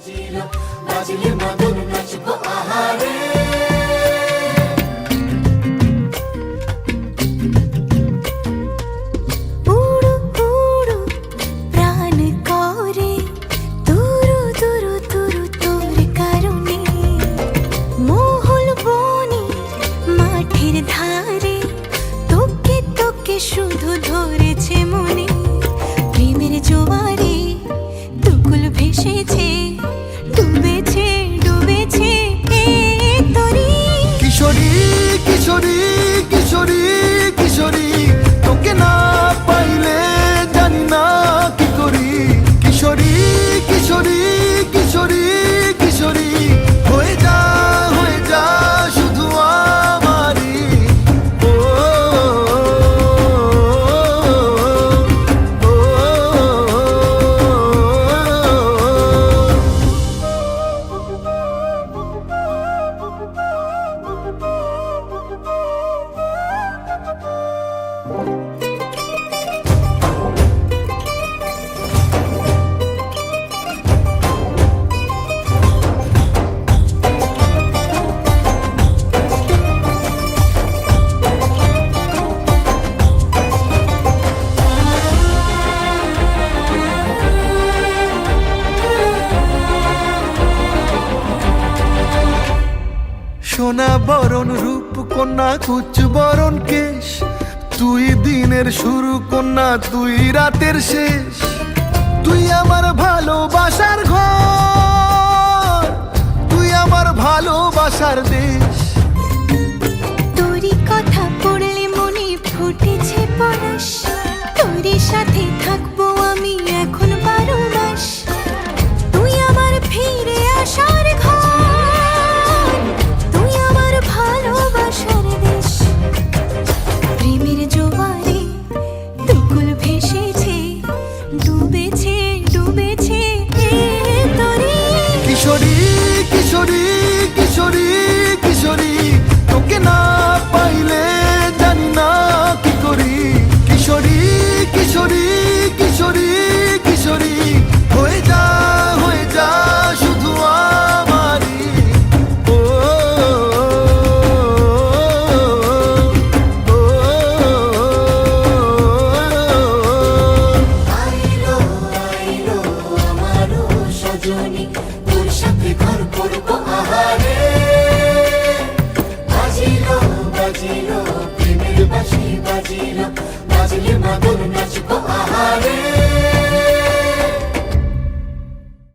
বাজিলো বাজিলে মাদল নাচবো আহারে। উড়ু উড়ু প্রাণ করে তুরু তুরু তুরু তোর কারণে, মহল বনে মাঠের ধারে তোকে তোকে শুধু ধরেছে মনে। প্রেমের জোয়ারে দুকুল ভেসেছে, ডুবেছে ডুবেছে এ তরি। কিশোরী কিশোরী কিশোরী কিশোরী, তোকে না পাইলে জানি না কি করি। কিশোরী কিশোরী কিশোরী কিশোরী, হয়ে যা শুধু আমারই। ও সোনা বরণ রূপ কন্যা কুচ বরণ কেশ, তুই দিনের শুরু কন্যা তুই রাতের শেষ। তুই আমার ভালোবাসার ঘর, তুই আমার ভালোবাসার দেশ। তোরই কথা পড়লে মনে ফুটেছে পরশ, তোরই সাথে থাকবো আমি এখন 12 মাস। তুই আমার ফিরে আসার ঘর, তুই আমার ভালোবাসার দেশ। প্রেমের জোয়ারে দুকুল ভেসেছে, ডুবেছে ডুবেছে এ তরি। কিশোরী কিশোরী কিশোরী কিশোরী, তোকে না পাইলে জানি না কি করি। কিশোরী কিশোরী কিশোরী কিশোরী, হয়ে যা শুধু আমারই। ও আইলো আইলো আমারও সজনী, তোর সাথে ঘর করবো আহারে। বাজিলো বাজিলো প্রেমের বাঁশি বাজিলো, বাজলে মাদল নাচবো আহারে।